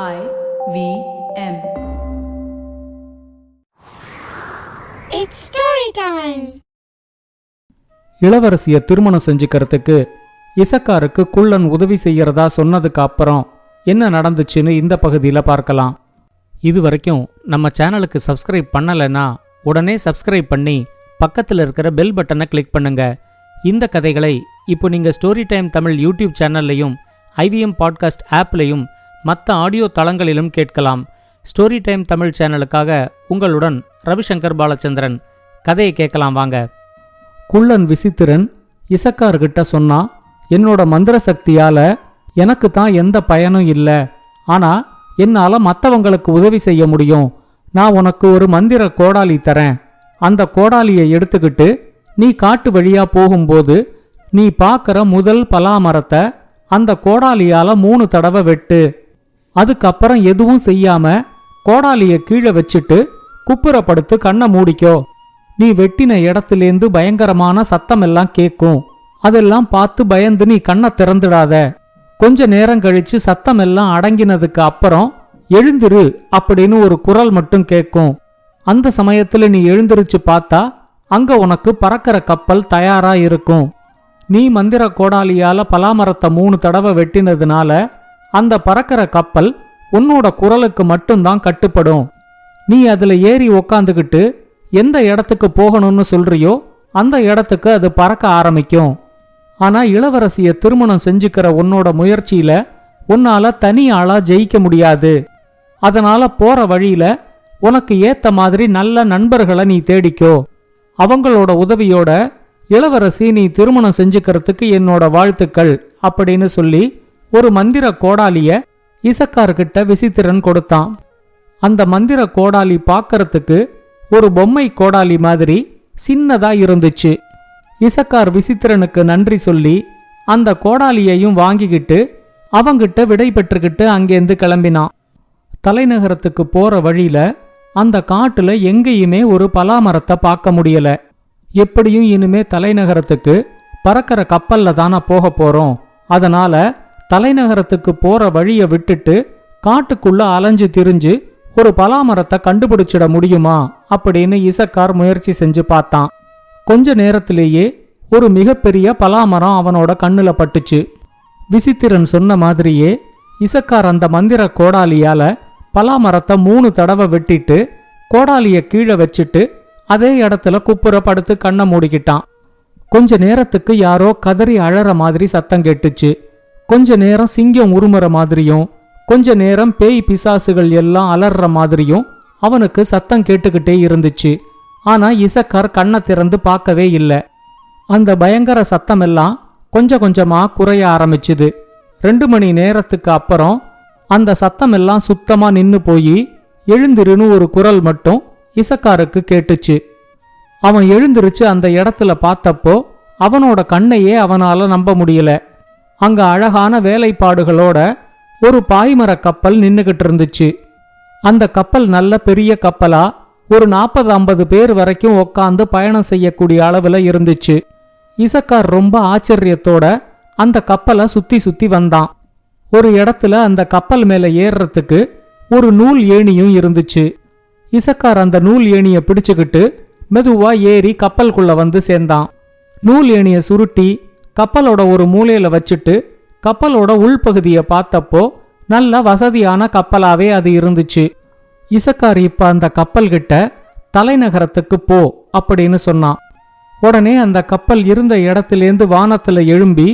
IVM. It's story time. இளவரசிய திருமணம் செஞ்சுக்கிறதுக்கு இசக்காருக்கு குள்ளன் உதவி செய்யறதா சொன்னதுக்கு அப்புறம் என்ன நடந்துச்சுன்னு இந்த பகுதியில் பார்க்கலாம். இது வரைக்கும் நம்ம சேனலுக்கு சப்ஸ்கிரைப் பண்ணலைன்னா உடனே சப்ஸ்கிரைப் பண்ணி பக்கத்தில் இருக்கிற பெல் பட்டனை கிளிக் பண்ணுங்க. இந்த கதைகளை இப்போ நீங்கள் ஸ்டோரி டைம் தமிழ் யூடியூப் சேனல்லையும் IVM பாட்காஸ்ட் ஆப்லையும் மற்ற ஆடியோ தளங்களிலும் கேட்கலாம். ஸ்டோரி டைம் தமிழ் சேனலுக்காக உங்களுடன் ரவிசங்கர் பாலச்சந்திரன். கதையை கேட்கலாம் வாங்க. குள்ளன் விசித்திரன் இசக்கார்கிட்ட சொன்னா, என்னோட மந்திர சக்தியால எனக்கு தான் எந்த பயனும் இல்லை, ஆனா என்னால மற்றவங்களுக்கு உதவி செய்ய முடியும். நான் உனக்கு ஒரு மந்திர கோடாலி தரேன். அந்த கோடாலியை எடுத்துக்கிட்டு நீ காட்டு வழியா போகும்போது நீ பார்க்கற முதல் பலாமரத்தை அந்த கோடாலியால 3 தடவை வெட்டு. அதுக்கப்புறம் எதுவும் செய்யாம கோடாலிய கீழே வச்சுட்டு குப்புறப்படுத்து கண்ணை மூடிக்கோ. நீ வெட்டின இடத்திலேந்து பயங்கரமான சத்தம் எல்லாம் கேட்கும். அதெல்லாம் பார்த்து பயந்து நீ கண்ணை திறந்துடாத. கொஞ்ச நேரம் கழிச்சு சத்தம் எல்லாம் அடங்கினதுக்கு அப்புறம் எழுந்திரு அப்படின்னு ஒரு குரல் மட்டும் கேட்கும். அந்த சமயத்துல நீ எழுந்திருச்சு பார்த்தா அங்க உனக்கு பறக்கிற கப்பல் தயாரா இருக்கும். நீ மந்திர கோடாலியால பலாமரத்தை 3 தடவை வெட்டினதுனால அந்த பறக்கிற கப்பல் உன்னோட குரலுக்கு மட்டும்தான் கட்டுப்படும். நீ அதுல ஏறி உக்காந்துக்கிட்டு எந்த இடத்துக்கு போகணும்னு சொல்றியோ அந்த இடத்துக்கு அது பறக்க ஆரம்பிக்கும். ஆனா இளவரசிய திருமணம் செஞ்சுக்கிற உன்னோட முயற்சியில உன்னால தனி ஆளா ஜெயிக்க முடியாது. அதனால போற வழியில உனக்கு ஏத்த மாதிரி நல்ல நண்பர்களை நீ தேடிக்கோ. அவங்களோட உதவியோட இளவரசி நீ திருமணம் செஞ்சுக்கிறதுக்கு என்னோட வாழ்த்துக்கள் அப்படின்னு சொல்லி ஒரு மந்திர கோடாலிய இசக்கார்கிட்ட விசித்திரன் கொடுத்தான். அந்த மந்திர கோடாலி பார்க்கறதுக்கு ஒரு பொம்மை கோடாலி மாதிரி சின்னதா இருந்துச்சு. இசக்கார் விசித்திரனுக்கு நன்றி சொல்லி அந்த கோடாலியையும் வாங்கிக்கிட்டு அவங்கிட்ட விடை பெற்றுக்கிட்டு அங்கேருந்து கிளம்பினான். தலைநகரத்துக்கு போற வழியில அந்த காட்டுல எங்கேயுமே ஒரு பலாமரத்தை பார்க்க முடியல. எப்படியும் இனிமே தலைநகரத்துக்கு பறக்கிற கப்பல்ல தானே போக போறோம். அதனால தலைநகரத்துக்கு போற வழிய விட்டுட்டு காட்டுக்குள்ள அலைஞ்சு திரிஞ்சு ஒரு பலாமரத்தை கண்டுபிடிச்சிட முடியுமா அப்படின்னு இசக்கார் முயற்சி செஞ்சு பார்த்தான். கொஞ்ச நேரத்திலேயே ஒரு மிகப்பெரிய பலாமரம் அவனோட கண்ணுல பட்டுச்சு. விசித்திரன் சொன்ன மாதிரியே இசக்கார் அந்த மந்திர கோடாலியால பலாமரத்தை 3 தடவை வெட்டிட்டு கோடாலிய கீழே வச்சுட்டு அதே இடத்துல குப்புறப்படுத்து கண்ணை மூடிக்கிட்டான். கொஞ்ச நேரத்துக்கு யாரோ கதறி அழற மாதிரி சத்தம் கேட்டுச்சு. கொஞ்ச நேரம் சிங்கம் உருமுற மாதிரியும் கொஞ்ச நேரம் பேய் பிசாசுகள் எல்லாம் அலற மாதிரியும் அவனுக்கு சத்தம் கேட்டுக்கிட்டே இருந்துச்சு. ஆனா இசக்கார் கண்ணை திறந்து பார்க்கவே இல்லை. அந்த பயங்கர சத்தம் எல்லாம் கொஞ்சம் கொஞ்சமா குறைய ஆரம்பிச்சுது. 2 மணி நேரத்துக்கு அப்புறம் அந்த சத்தம் எல்லாம் சுத்தமா நின்னு போய் எழுந்திருன்னு ஒரு குரல் மட்டும் இசக்காருக்கு கேட்டுச்சு. அவன் எழுந்திருச்சு அந்த இடத்துல பார்த்தப்போ அவனோட கண்ணையே அவனால நம்ப முடியல. அங்க அழகான வேலைப்பாடுகளோட ஒரு பாய்மர கப்பல் நின்னுகிட்டு இருந்துச்சு. அந்த கப்பல் நல்ல பெரிய கப்பலா ஒரு 40-50 பேர் வரைக்கும் உக்காந்து பயணம் செய்யக்கூடிய அளவுல இருந்துச்சு. இசக்கார் ரொம்ப ஆச்சரியத்தோட அந்த கப்பலை சுத்தி சுத்தி வந்தான். ஒரு இடத்துல அந்த கப்பல் மேல ஏறுறதுக்கு ஒரு நூல் ஏணியும் இருந்துச்சு. இசக்கார் அந்த நூல் ஏணிய பிடிச்சுக்கிட்டு மெதுவா ஏறி கப்பலுக்குள்ள வந்து சேர்ந்தான். நூல் ஏணிய சுருட்டி கப்பலோட ஒரு மூலையில வச்சுட்டு கப்பலோட உள்பகுதியை பார்த்தப்போ நல்ல வசதியான கப்பலாவே அது இருந்துச்சு. இசக்கார் இப்ப அந்த கப்பல் கிட்ட தலைநகரத்துக்கு போ அப்படின்னு சொன்னான். உடனே அந்த கப்பல் இருந்த இடத்திலேந்து வானத்துல எழும்பி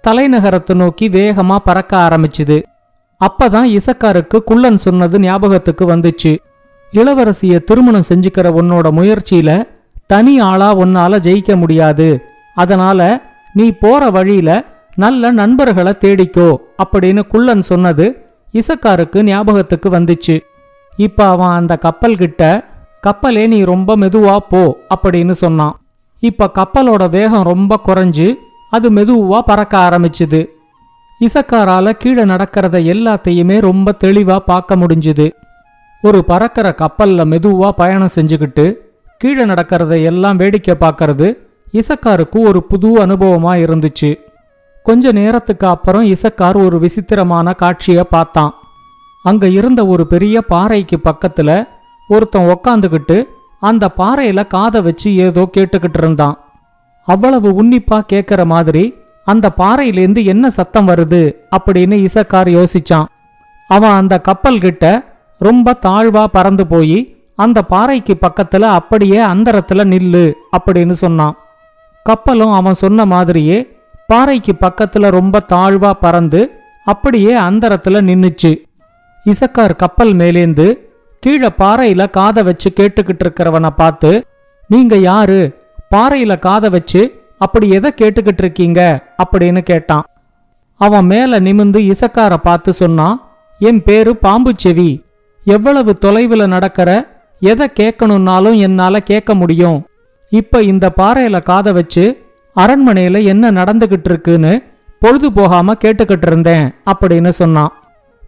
தலைநகரத்தை நோக்கி வேகமா பறக்க ஆரம்பிச்சுது. அப்பதான் இசக்காருக்கு குள்ளன் சொன்னது ஞாபகத்துக்கு வந்துச்சு. இளவரசிய திருமணம் செஞ்சுக்கிற உன்னோட முயற்சியில தனி ஆளா உன்னால ஜெயிக்க முடியாது. அதனால நீ போற வழியில நல்ல நண்பர்களை தேடிக்கோ அப்படின்னு குள்ளன் சொன்னது இசக்காருக்கு ஞாபகத்துக்கு வந்துச்சு. இப்ப அவன் அந்த கப்பல் கிட்ட கப்பலே நீ ரொம்ப மெதுவா போ அப்படின்னு சொன்னான். இப்ப கப்பலோட வேகம் ரொம்ப குறைஞ்சு அது மெதுவா பறக்க ஆரம்பிச்சுது. இசக்காரால கீழே நடக்கிறத எல்லாத்தையுமே ரொம்ப தெளிவா பார்க்க முடிஞ்சுது. ஒரு பறக்கிற கப்பல்ல மெதுவா பயணம் செஞ்சுக்கிட்டு கீழே நடக்கிறத எல்லாம் வேடிக்கை பார்க்கறது இசக்காருக்கு ஒரு புது அனுபவமா இருந்துச்சு. கொஞ்ச நேரத்துக்கு அப்புறம் இசக்கார் ஒரு விசித்திரமான காட்சிய பார்த்தான். அங்க இருந்த ஒரு பெரிய பாறைக்கு பக்கத்துல ஒருத்தன் உக்காந்துகிட்டு அந்த பாறையில காதை வச்சு ஏதோ கேட்டுக்கிட்டு இருந்தான். அவ்வளவு உன்னிப்பா கேட்கிற மாதிரி அந்த பாறையிலேருந்து என்ன சத்தம் வருது அப்படின்னு இசக்கார் யோசிச்சான். அவன் அந்த கப்பல் கிட்ட ரொம்ப தாழ்வா பறந்து போய் அந்த பாறைக்கு பக்கத்துல அப்படியே அந்தரத்துல நில்லு அப்படின்னு சொன்னான். கப்பலும் அவன் சொன்ன மாதிரியே பாறைக்கு பக்கத்துல ரொம்ப தாழ்வா பறந்து அப்படியே அந்தரத்துல நின்னுச்சு. இசக்கார் கப்பல் மேலேந்து கீழே பாறையில காதை வச்சு கேட்டுக்கிட்டு இருக்கிறவனை பார்த்து, நீங்க யாரு, பாறையில காதை வச்சு அப்படி எதை கேட்டுக்கிட்டு இருக்கீங்க அப்படின்னு கேட்டான். அவன் மேல நிமிந்து இசக்கார பார்த்து சொன்னான், என் பேரு பாம்புச்செவி. எவ்வளவு தொலைவுல நடக்கிற எதை கேட்கணும்னாலும் என்னால கேட்க முடியும். இப்ப இந்த பாறையில காதை வச்சு அரண்மனையில என்ன நடந்துகிட்டு இருக்குன்னு பொழுது போகாம கேட்டுக்கிட்டு இருந்தேன் அப்படின்னு சொன்னான்.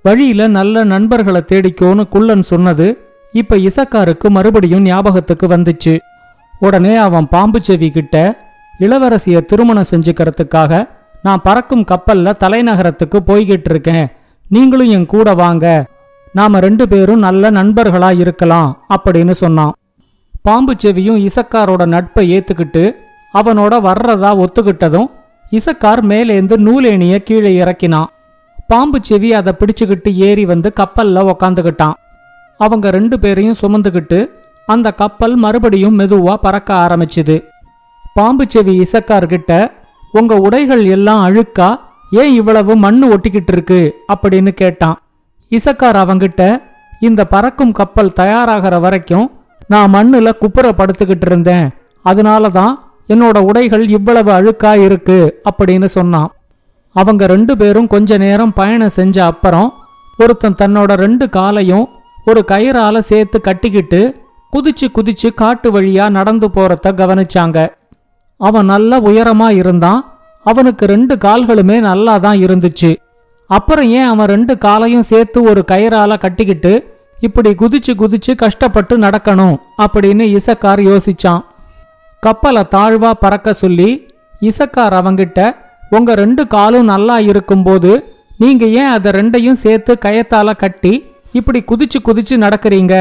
வழியில நல்ல நண்பர்களை தேடிக்கோன்னு குள்ளன் சொன்னது இப்ப இசக்காருக்கு மறுபடியும் ஞாபகத்துக்கு வந்துச்சு. உடனே அவன் பாம்புச்செவி கிட்ட, இளவரசிய திருமணம் செஞ்சுக்கிறதுக்காக நான் பறக்கும் கப்பல்ல தலைநகரத்துக்கு போய்கிட்டு இருக்கேன், நீங்களும் என் கூட வாங்க, நாம 2 பேரும் நல்ல நண்பர்களா இருக்கலாம் அப்படின்னு சொன்னான். பாம்புச்செவியும் இசக்காரோட நட்பை ஏத்துக்கிட்டு அவனோட வர்றதா ஒத்துக்கிட்டதும் இசக்கார் மேலேந்து நூலேணிய கீழே இறக்கினான். பாம்புச்செவி அதை பிடிச்சுக்கிட்டு ஏறி வந்து கப்பல்ல உக்காந்துக்கிட்டான். அவங்க 2 பேரையும் சுமந்துக்கிட்டு அந்த கப்பல் மறுபடியும் மெதுவா பறக்க ஆரம்பிச்சுது. பாம்புச்செவி இசக்கார்கிட்ட, உங்க உடைகள் எல்லாம் அழுக்கா, ஏன் இவ்வளவு மண்ணு ஒட்டிக்கிட்டு இருக்கு அப்படின்னு கேட்டான். இசக்கார் அவங்கிட்ட, இந்த பறக்கும் கப்பல் தயாராகிற வரைக்கும் நான் மண்ணுல குப்புற படுத்துக்கிட்டு இருந்தேன், அதனாலதான் என்னோட உடைகள் இவ்வளவு அழுக்கா இருக்கு அப்படின்னு சொன்னான். அவங்க 2 பேரும் கொஞ்ச நேரம் பயணம் செஞ்ச அப்புறம் ஒருத்தன் தன்னோட 2 காலையும் ஒரு கயிறால சேர்த்து கட்டிக்கிட்டு குதிச்சு குதிச்சு காட்டு வழியா நடந்து போறத கவனிச்சாங்க. அவன் நல்ல உயரமா இருந்தான். அவனுக்கு 2 கால்களுமே நல்லா தான் இருந்துச்சு. அப்புறம் ஏன் அவன் 2 காலையும் சேர்த்து ஒரு கயிறால கட்டிக்கிட்டு இப்படி குதிச்சு குதிச்சு கஷ்டப்பட்டு நடக்கணும் அப்படின்னு இசக்கார் யோசிச்சான். கப்பலை தாழ்வா பறக்க சொல்லி இசக்கார் அவங்கிட்ட, உங்க 2 காலும் நல்லா இருக்கும்போது நீங்க ஏன் அதை 2ஐயும் சேர்த்து கயத்தால கட்டி இப்படி குதிச்சு குதிச்சு நடக்கிறீங்க,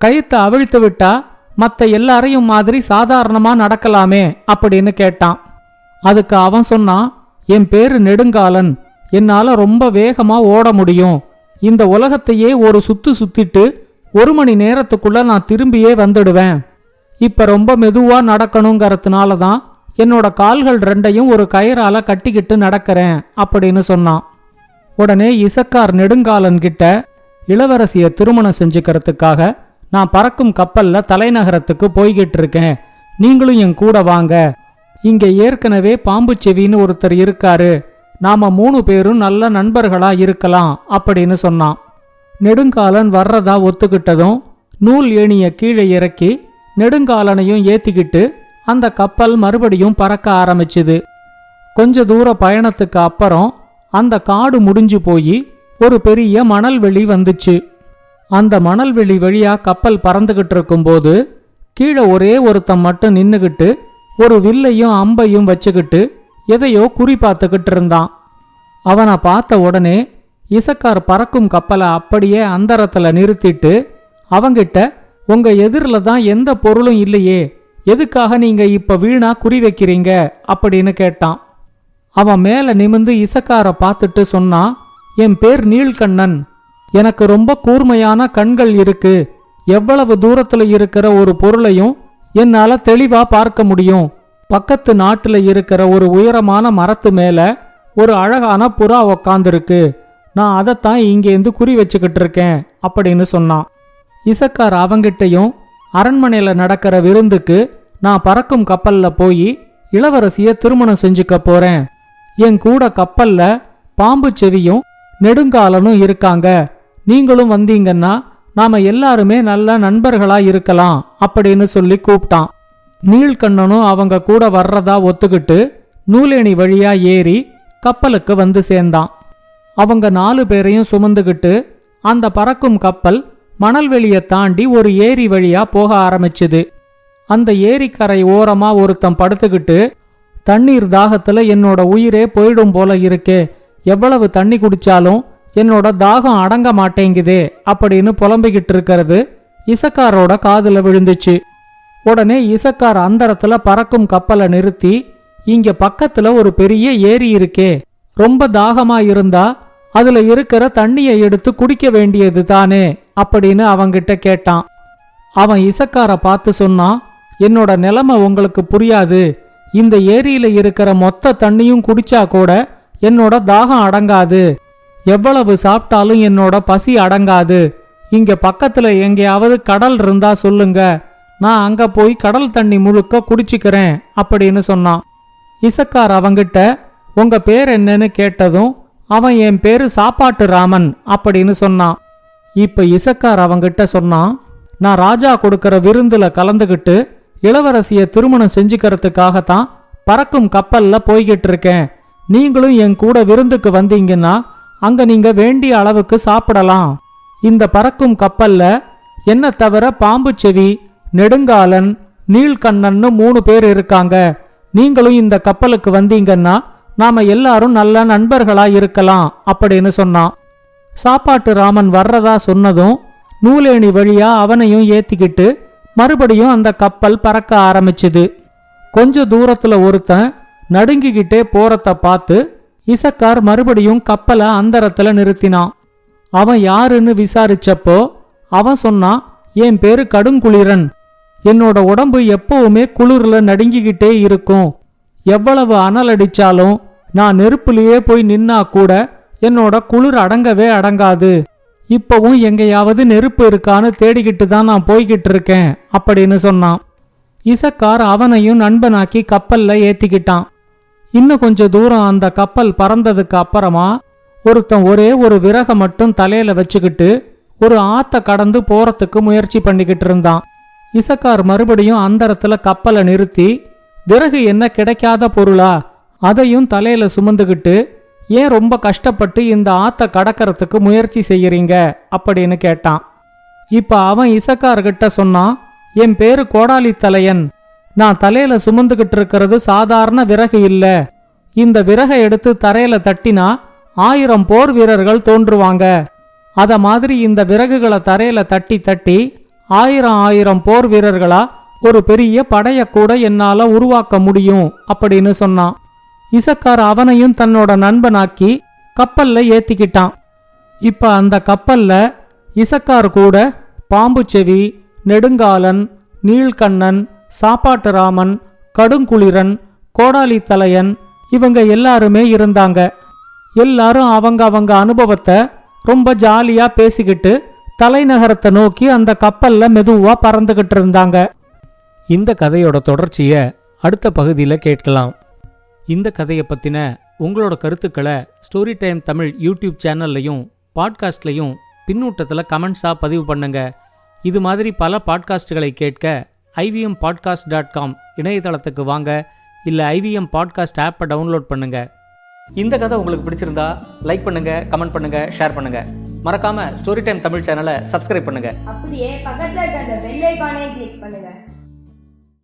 கயத்தை அவிழ்த்து விட்டா மத்த எல்லாரையும் மாதிரி சாதாரணமா நடக்கலாமே அப்படின்னு கேட்டான். அதுக்கு அவன் சொன்னான், என் பேரு நெடுங்காலன், என்னால ரொம்ப வேகமா ஓட முடியும், இந்த உலகத்தையே ஒரு சுத்து சுத்திட்டு 1 மணி நேரத்துக்குள்ள நான் திரும்பியே வந்துடுவேன், இப்ப ரொம்ப மெதுவா நடக்கணுங்கிறதுனாலதான் என்னோட கால்கள் 2ஐயும் ஒரு கயிறால கட்டிக்கிட்டு நடக்கிறேன் அப்படின்னு சொன்னான். உடனே இசக்கார் நெடுங்காலன் கிட்ட, இளவரசிய திருமணம் செஞ்சுக்கிறதுக்காக நான் பறக்கும் கப்பல்ல தலைநகரத்துக்கு போய்கிட்டு இருக்கேன், நீங்களும் என் கூட வாங்க, இங்க ஏற்கனவே பாம்புச்செவின்னு ஒருத்தர் இருக்காரு, நாம 3 பேரும் நல்ல நண்பர்களா இருக்கலாம் அப்படின்னு சொன்னான். நெடுங்காலன் வர்றதா ஒத்துக்கிட்டதும் நூல் ஏணிய கீழே இறக்கி நெடுங்காலனையும் ஏத்திக்கிட்டு அந்த கப்பல் மறுபடியும் பறக்க ஆரம்பிச்சுது. கொஞ்ச தூர பயணத்துக்கு அப்புறம் அந்த காடு முடிஞ்சு போய் ஒரு பெரிய மணல்வெளி வந்துச்சு. அந்த மணல்வெளி வழியா கப்பல் பறந்துகிட்டு இருக்கும்போது கீழே ஒரே ஒருத்தன் மட்டும் நின்னுகிட்டு ஒரு வில்லையும் அம்பையும் வச்சுக்கிட்டு எதையோ குறி பார்த்துக்கிட்டு இருந்தான். அவனை பார்த்த உடனே இசக்கார் பறக்கும் கப்பலை அப்படியே அந்தரத்துல நிறுத்திட்டு அவங்கிட்ட, உங்க எதிரில தான் எந்த பொருளும் இல்லையே, எதுக்காக நீங்க இப்ப வீணா குறி வைக்கிறீங்க அப்படின்னு கேட்டான். அவன் மேல நிமிந்து இசக்கார பார்த்துட்டு சொன்னான், என் பேர் நீல்கண்ணன், எனக்கு ரொம்ப கூர்மையான கண்கள் இருக்கு, எவ்வளவு தூரத்துல இருக்கிற ஒரு பொருளையும் என்னால தெளிவா பார்க்க முடியும், பக்கத்து நாட்டுல இருக்கிற ஒரு உயரமான மரத்து மேல ஒரு அழகான புறா உக்காந்துருக்கு, நான் அதைத்தான் இங்கேருந்து குறி வச்சுக்கிட்டு இருக்கேன் அப்படின்னு சொன்னான். இசக்கார் அவங்கிட்டையும், அரண்மனையில நடக்கிற விருந்துக்கு நான் பறக்கும் கப்பல்ல போய் இளவரசிய திருமணம் செஞ்சுக்க போறேன், என் கூட கப்பல்ல பாம்புச்செவியும் நெடுங்காலனும் இருக்காங்க, நீங்களும் வந்தீங்கன்னா நாம எல்லாருமே நல்ல நண்பர்களா இருக்கலாம் அப்படின்னு சொல்லி கூப்பிட்டான். நீல்கண்ணனும் அவங்க கூட வர்றதா ஒத்துக்கிட்டு நூலேணி வழியா ஏறி கப்பலுக்கு வந்து சேர்ந்தான். அவங்க 4 பேரையும் சுமந்துகிட்டு அந்த பறக்கும் கப்பல் மணல்வெளியை தாண்டி ஒரு ஏரி வழியா போக ஆரம்பிச்சுது. அந்த ஏரிக்கரை ஓரமா ஒருத்தன் படுத்துக்கிட்டு, தண்ணீர் தாகத்துல என்னோட உயிரே போயிடும் போல இருக்கே, எவ்வளவு தண்ணி குடிச்சாலும் என்னோட தாகம் அடங்க மாட்டேங்குதே அப்படின்னு புலம்பிக்கிட்டு இருக்கிறது இசக்காரோட காதுல விழுந்துச்சு. உடனே இசக்கார் அந்தரத்துல பறக்கும் கப்பலை நிறுத்தி, இங்க பக்கத்துல ஒரு பெரிய ஏரி இருக்கே, ரொம்ப தாகமா இருந்தா அதுல இருக்கிற தண்ணியை எடுத்து குடிக்க வேண்டியது தானே அப்படின்னு அவங்கிட்ட கேட்டான். அவன் இசக்கார பார்த்து சொன்னான், என்னோட நிலைமை உங்களுக்கு புரியாது. இந்த ஏரியில இருக்கிற மொத்த தண்ணியும் குடிச்சா கூட என்னோட தாகம் அடங்காது. எவ்வளவு சாப்பிட்டாலும் என்னோட பசி அடங்காது. இங்க பக்கத்துல எங்கேயாவது கடல் இருந்தா சொல்லுங்க, நான் அங்க போய் கடல் தண்ணி முழுக்க குடிச்சுக்கிறேன் அப்படின்னு சொன்னான். இசக்கார் அவங்கிட்ட உங்க பேர் என்னன்னு கேட்டதும் அவன் என் பேரு சாப்பாட்டு ராமன் அப்படின்னு சொன்னான். இப்ப இசக்கார் அவங்கிட்ட சொன்னான், நான் ராஜா கொடுக்கற விருந்துல கலந்துகிட்டு இளவரசிய திருமணம் செஞ்சுக்கிறதுக்காகத்தான் பறக்கும் கப்பல்ல போய்கிட்டு இருக்கேன். நீங்களும் என் கூட விருந்துக்கு வந்தீங்கன்னா அங்க நீங்க வேண்டிய அளவுக்கு சாப்பிடலாம். இந்த பறக்கும் கப்பல்ல என்ன தவிர பாம்பு செவி, நெடுங்காலன், நீல்கண்ணன்னு 3 பேர் இருக்காங்க. நீங்களும் இந்த கப்பலுக்கு வந்தீங்கன்னா நாம எல்லாரும் நல்ல நண்பர்களா இருக்கலாம் அப்படின்னு சொன்னான். சாப்பாட்டு ராமன் வர்றதா சொன்னதும் நூலேணி வழியா அவனையும் ஏத்திக்கிட்டு மறுபடியும் அந்த கப்பல் பறக்க ஆரம்பிச்சுது. கொஞ்ச தூரத்துல ஒருத்தன் நடுங்கிக்கிட்டே போறத பார்த்து இசக்கார் மறுபடியும் கப்பலை அந்தரத்துல நிறுத்தினான். அவன் யாருன்னு விசாரிச்சப்போ அவன் சொன்னான், என் பேரு கடுங்குளிரன். என்னோட உடம்பு எப்பவுமே குளிர்ல நடுங்கிக்கிட்டே இருக்கும். எவ்வளவு அனல் அடிச்சாலும் நான் நெருப்புலயே போய் நின்னா கூட என்னோட குளிர் அடங்கவே அடங்காது. இப்பவும் எங்கேயாவது நெருப்பு இருக்கான்னு தேடிக்கிட்டு தான் நான் போய்கிட்டு இருக்கேன் அப்படின்னு சொன்னான். இசக்கார் அவனையும் நண்பனாக்கி கப்பல்ல ஏத்திக்கிட்டான். இன்னும் கொஞ்ச தூரம் அந்த கப்பல் பறந்ததுக்கு அப்புறமா ஒருத்தன் ஒரே ஒரு விறக மட்டும் தலையில வச்சுக்கிட்டு ஒரு ஆத்த கடந்து போறதுக்கு முயற்சி பண்ணிக்கிட்டு இருந்தான். இசக்கார் மறுபடியும் அந்தரத்துல கப்பலை நிறுத்தி, விறகு என்ன கிடைக்காத பொருளா, அதையும் தலையில சுமந்துகிட்டு ஏன் ரொம்ப கஷ்டப்பட்டு இந்த ஆத்த கடக்கிறதுக்கு முயற்சி செய்யறீங்க அப்படின்னு கேட்டான். இப்ப அவன் இசக்கார்கிட்ட சொன்னான், என் பேரு கோடாலி தலையன். நான் தலையில சுமந்துகிட்டு இருக்கிறது சாதாரண விறகு இல்ல. இந்த விறகை எடுத்து தரையில தட்டினா 1000 போர் வீரர்கள் தோன்றுவாங்க. அத மாதிரி இந்த விறகுகளை தரையில தட்டி தட்டி 1000 போர் வீரர்களா ஒரு பெரிய படைய கூட என்னால உருவாக்க முடியும் அப்படின்னு சொன்னான். இசக்கார் அவனையும் தன்னோட நண்பனாக்கி கப்பல்ல ஏத்திக்கிட்டான். இப்ப அந்த கப்பல்ல இசக்கார் கூட பாம்பு செவி, நெடுங்காலன், நீல்கண்ணன், சாப்பாட்டு ராமன், கடுங்குளிரன், கோடாலி தலையன் இவங்க எல்லாருமே இருந்தாங்க. எல்லாரும் அவங்க அனுபவத்தை ரொம்ப ஜாலியா பேசிக்கிட்டு தலைநகரத்தை நோக்கி அந்த கப்பல்ல மெதுவா பறந்துகிட்டு இருந்தாங்க. இந்த கதையோட தொடர்ச்சிய அடுத்த பகுதியில கேட்கலாம். இந்த கதையை பத்தின உங்களோட கருத்துக்களை ஸ்டோரி டைம் தமிழ் யூடியூப் சேனல்லையும் பாட்காஸ்ட்லையும் பின்னூட்டத்துல கமெண்ட்ஸா பதிவு பண்ணுங்க. இது மாதிரி பல பாட்காஸ்டுகளை கேட்க ivmpodcast.com இணையதளத்துக்கு வாங்க, இல்ல IVM பாட்காஸ்ட் ஆப்பை டவுன்லோட் பண்ணுங்க. இந்த கதை உங்களுக்கு பிடிச்சிருந்தா லைக் பண்ணுங்க, கமெண்ட் பண்ணுங்க, ஷேர் பண்ணுங்க. மறக்காம ஸ்டோரி டைம் தமிழ் சேனலை சப்ஸ்கிரைப் பண்ணுங்க. அப்படியே பக்கத்துல இருக்க அந்த பெல் ஐகானை கிளிக் பண்ணுங்க.